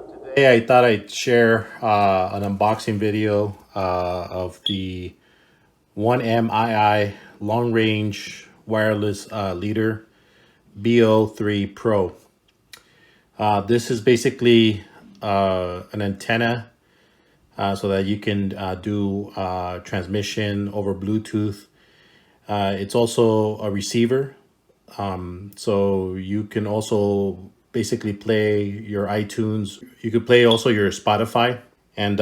Today I thought I'd share an unboxing video of the 1MII long range wireless leader B03 Pro. This is basically an antenna so that you can do transmission over Bluetooth. It's also a receiver, so you can also basically play your iTunes. You could play also your Spotify, and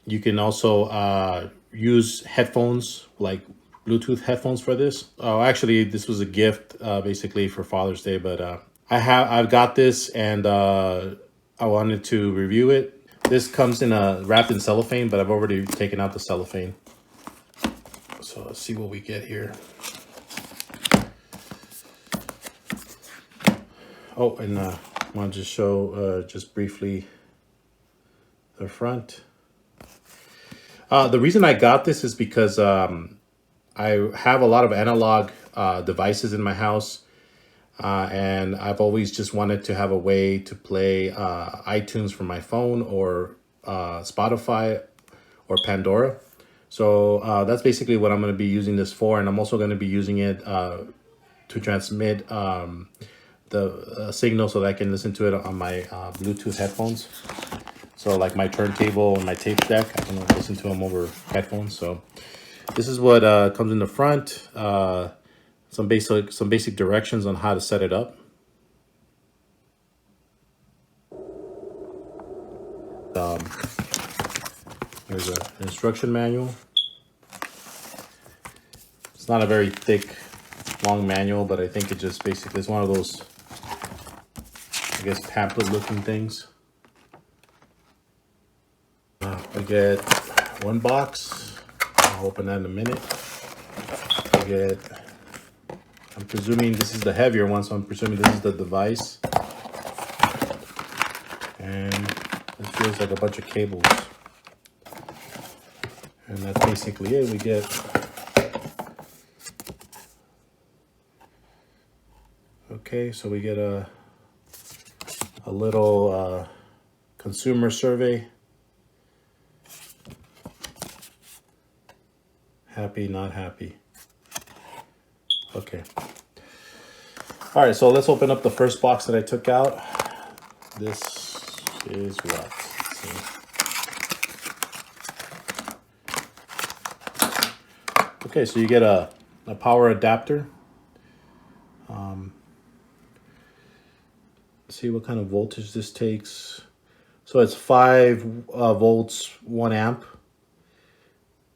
you can also use headphones, like Bluetooth headphones for this. Oh, actually, this was a gift basically for Father's Day, but I've got this, and I wanted to review it. This comes in a wrapped in cellophane, but I've already taken out the cellophane. So let's see what we get here. Oh, and I want to just show just briefly the front. The reason I got this is because I have a lot of analog devices in my house, and I've always just wanted to have a way to play iTunes from my phone, or Spotify or Pandora. So that's basically what I'm going to be using this for, and I'm also going to be using it to transmit the signal so that I can listen to it on my Bluetooth headphones. So like my turntable and my tape deck, I can listen to them over headphones. So this is what comes in the front. Some basic directions on how to set it up. There's an instruction manual. It's not a very thick, long manual, but I think it just basically is one of those, I guess, pamphlet-looking things. I get one box. I'll open that in a minute. I'm presuming this is the heavier one, so I'm presuming this is the device. And it feels like a bunch of cables. And that's basically it. We get so we get a little consumer survey. Happy, not happy. Okay. All right, so let's open up the first box that I took out. This is what? Okay, so you get a power adapter. Let's see what kind of voltage this takes. So it's 5 volts, 1 amp.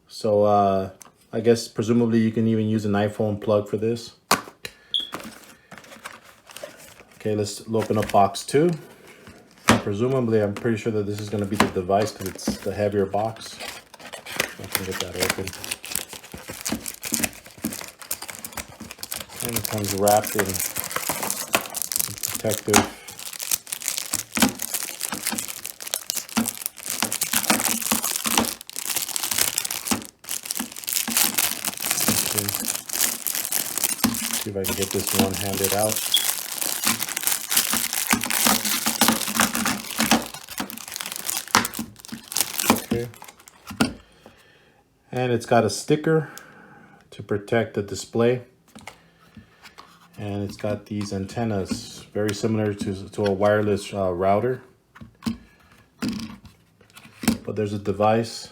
So I guess presumably you can even use an iPhone plug for this. Okay, let's open up box 2. Presumably, I'm pretty sure that this is going to be the device because it's the heavier box. I can get that open. And it comes wrapped in protective. See if I can get this one handed out. Okay. And it's got a sticker to protect the display. And it's got these antennas, very similar to a wireless router. But there's a device.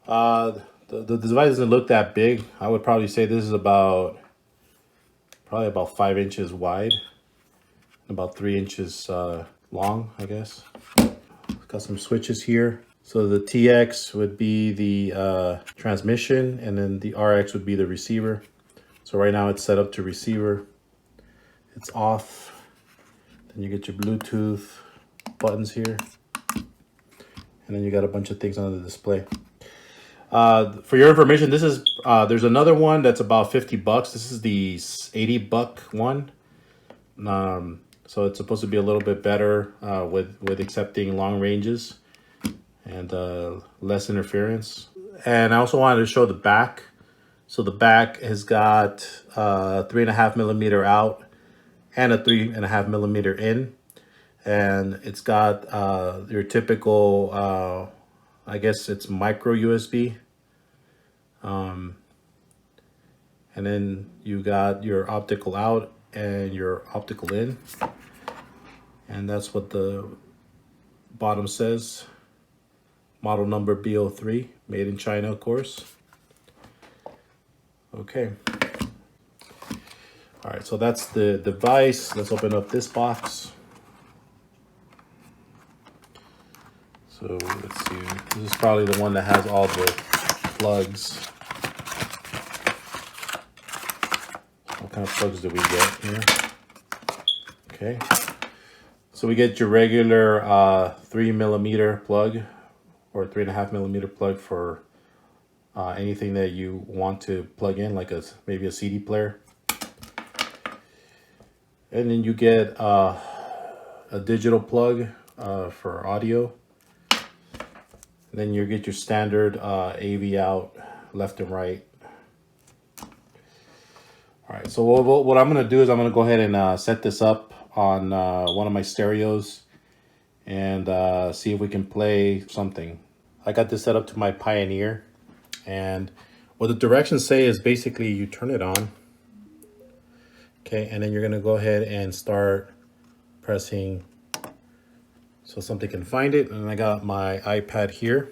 The device doesn't look that big. I would probably say this is probably about 5 inches wide, about 3 inches long, I guess. It's got some switches here. So the TX would be the transmission, and then the RX would be the receiver. So right now it's set up to receiver. It's off. Then you get your Bluetooth buttons here. And then you got a bunch of things on the display. For your information, this is there's another one that's about $50. This is the $80 one. So it's supposed to be a little bit better with accepting long ranges and less interference. And I also wanted to show the back. So the back has got 3.5 millimeter out and a 3.5 millimeter in. and it's got your typical, I guess it's micro USB. And then you got your optical out and your optical in. And that's what the bottom says. Model number B03, made in China, of course. Okay. All right, so that's the device. Let's open up this box. So let's see, this is probably the one that has all the plugs. What kind of plugs do we get here? Okay. So we get your regular 3mm plug or 3.5mm plug for anything that you want to plug in, like maybe a CD player. And then you get a digital plug for audio. And then you get your standard AV out, left and right. All right, so what I'm gonna do is I'm gonna go ahead and set this up on one of my stereos and see if we can play something. I got this set up to my Pioneer, and what the directions say is basically you turn it on. Okay, and then you're gonna go ahead and start pressing so something can find it. And I got my iPad here.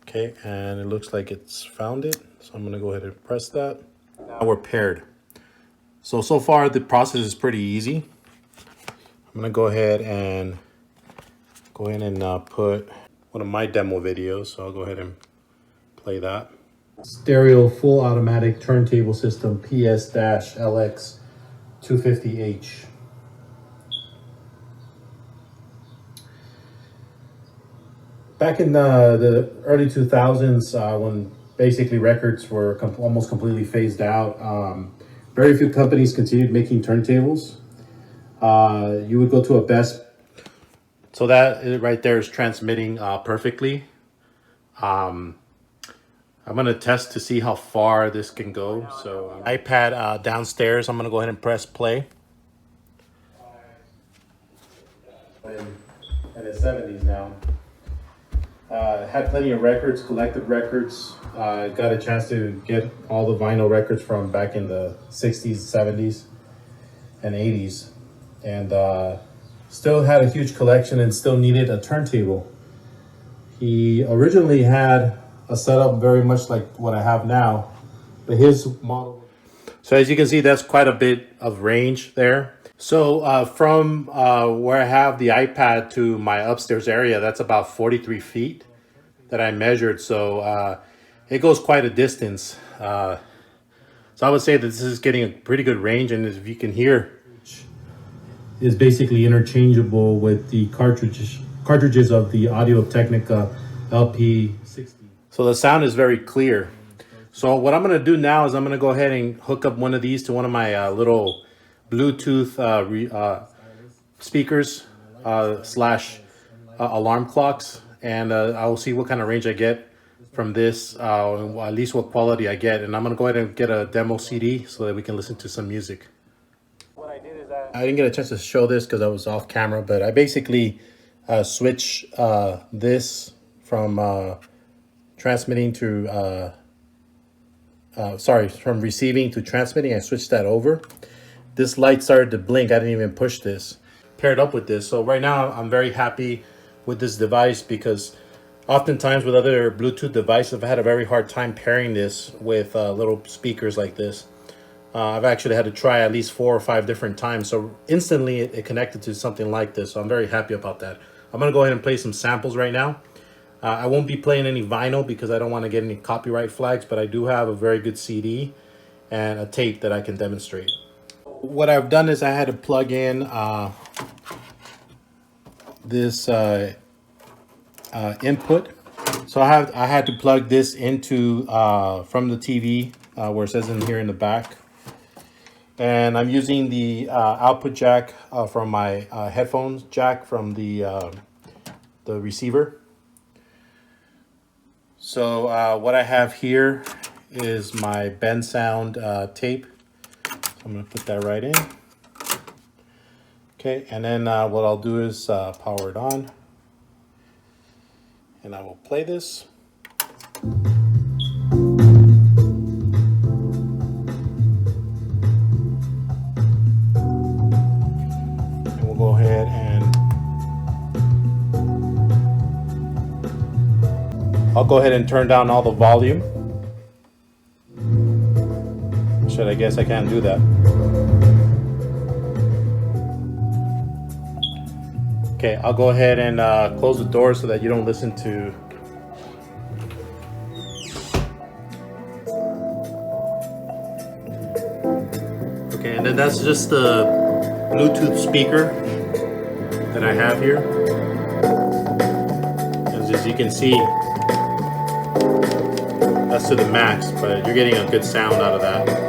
Okay, and it looks like it's found it. So I'm gonna go ahead and press that. Now we're paired. So far the process is pretty easy. I'm gonna go ahead and put one of my demo videos. So I'll go ahead and play that. Stereo full automatic turntable system PS-LX 250H. Back in the early 2000s, when basically records were almost completely phased out, very few companies continued making turntables. You would go to a Best. So that right there is transmitting perfectly. I'm gonna test to see how far this can go. So iPad downstairs, I'm gonna go ahead and press play. In the 70s now. Had plenty of records, collected records. Got a chance to get all the vinyl records from back in the 60s, 70s, and 80s. And still had a huge collection and still needed a turntable. He originally had a setup very much like what I have now, but his model. So as you can see, that's quite a bit of range there. So from where I have the iPad to my upstairs area, that's about 43 feet that I measured. So it goes quite a distance. So I would say that this is getting a pretty good range, and if you can hear, is basically interchangeable with the cartridges of the Audio-Technica LP60. So the sound is very clear. So what I'm gonna do now is I'm gonna go ahead and hook up one of these to one of my little Bluetooth speakers slash alarm clocks, and I will see what kind of range I get from this, at least what quality I get. And I'm gonna go ahead and get a demo CD so that we can listen to some music. What I did is I didn't get a chance to show this because I was off camera, but I basically switch this from transmitting to from receiving to transmitting. I switched that over. This light started to blink. I didn't even push this. Paired up with this. So right now I'm very happy with this device, because oftentimes with other Bluetooth devices, I've had a very hard time pairing this with little speakers like this. I've actually had to try at least 4 or 5 different times. So instantly it connected to something like this. So I'm very happy about that. I'm gonna go ahead and play some samples right now. I won't be playing any vinyl because I don't want to get any copyright flags, but I do have a very good CD and a tape that I can demonstrate. What I've done is I had to plug in this input. So I had to plug this into from the TV where it says in here in the back. And I'm using the output jack from my headphones jack from the receiver. So what I have here is my Bensound tape. So I'm going to put that right in. Okay, and then what I'll do is power it on, and I will play this. And we'll go ahead and I'll go ahead and turn down all the volume. I guess I can't do that. Okay, I'll go ahead and close the door so that you don't listen to. Okay, and then that's just the Bluetooth speaker that I have here. As you can see, that's to the max, but you're getting a good sound out of that.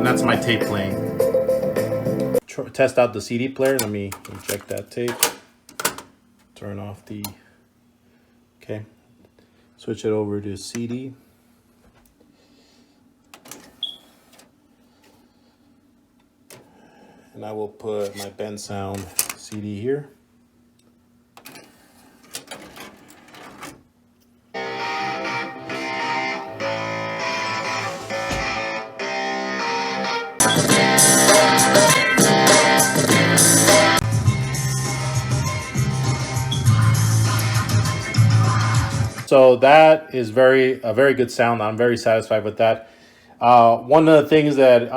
That's my tape playing. Test out the CD player. Let me eject that tape. Turn off the. Okay. Switch it over to CD. And I will put my Ben Sound CD here. So that is a very good sound. I'm very satisfied with that. One of the things that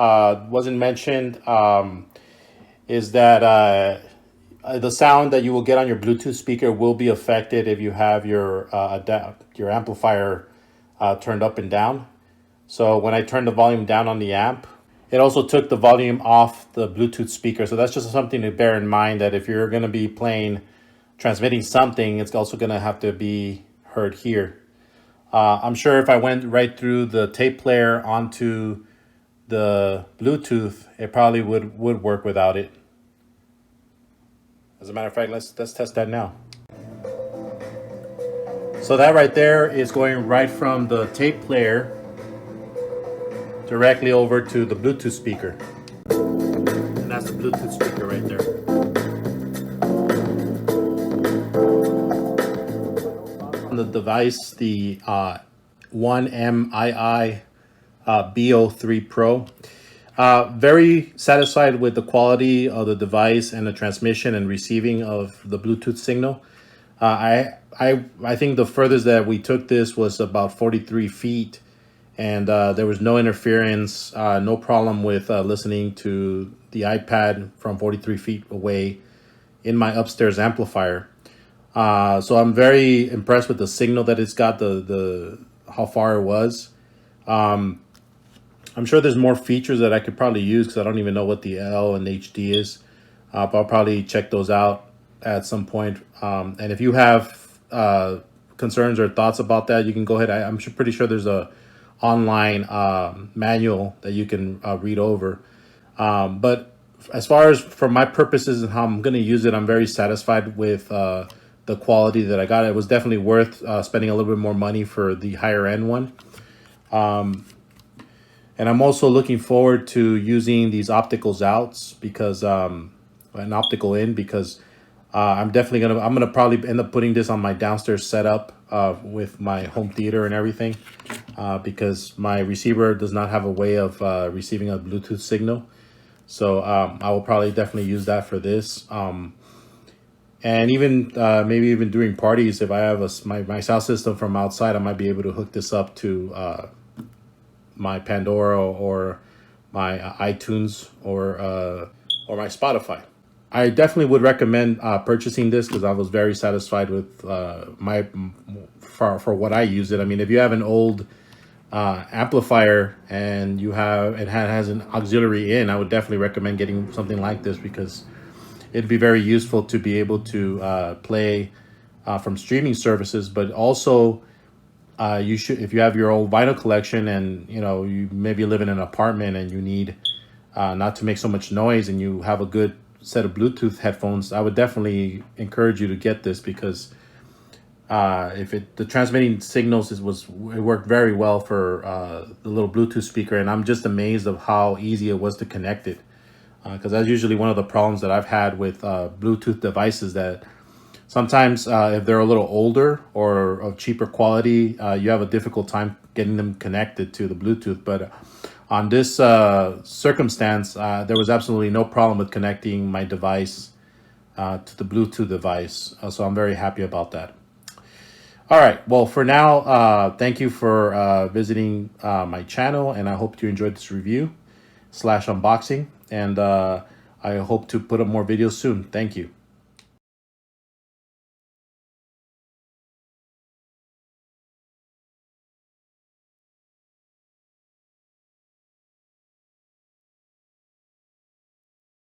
wasn't mentioned is that the sound that you will get on your Bluetooth speaker will be affected if you have your amplifier turned up and down. So when I turned the volume down on the amp, it also took the volume off the Bluetooth speaker. So that's just something to bear in mind, that if you're going to be transmitting something, it's also going to have to be heard here. I'm sure if I went right through the tape player onto the Bluetooth, it probably would work without it. As a matter of fact, let's test that now. So that right there is going right from the tape player directly over to the Bluetooth speaker. And that's the Bluetooth speaker right there. On the device, the 1MII B03 Pro. Very satisfied with the quality of the device and the transmission and receiving of the Bluetooth signal. I think the furthest that we took this was about 43 feet, and there was no interference, no problem with listening to the iPad from 43 feet away in my upstairs amplifier. So I'm very impressed with the signal that it's got, the how far it was. I'm sure there's more features that I could probably use because I don't even know what the L and HD is. But I'll probably check those out at some point. And if you have concerns or thoughts about that, you can go ahead. I'm pretty sure there's a online manual that you can read over. But as far as for my purposes and how I'm going to use it, I'm very satisfied with the quality that I got. It was definitely worth spending a little bit more money for the higher end one. And I'm also looking forward to using these opticals outs because an optical in, because I'm gonna probably end up putting this on my downstairs setup with my home theater and everything, because my receiver does not have a way of receiving a Bluetooth signal. So I will probably definitely use that for this. And even maybe even during parties, if I have my sound system from outside, I might be able to hook this up to my Pandora or my iTunes or my Spotify. I definitely would recommend purchasing this because I was very satisfied with for what I use it. I mean, if you have an old amplifier and it has an auxiliary in, I would definitely recommend getting something like this because it'd be very useful to be able to play from streaming services, but also you should, if you have your old vinyl collection and you maybe live in an apartment and you need not to make so much noise and you have a good set of Bluetooth headphones, I would definitely encourage you to get this because the transmitting signals it worked very well for the little Bluetooth speaker, and I'm just amazed of how easy it was to connect it. Because that's usually one of the problems that I've had with Bluetooth devices, that sometimes if they're a little older or of cheaper quality, you have a difficult time getting them connected to the Bluetooth. But on this circumstance, there was absolutely no problem with connecting my device to the Bluetooth device. So I'm very happy about that. All right. Well, for now, thank you for visiting my channel, and I hope you enjoyed this review / unboxing. And I hope to put up more videos soon. Thank you.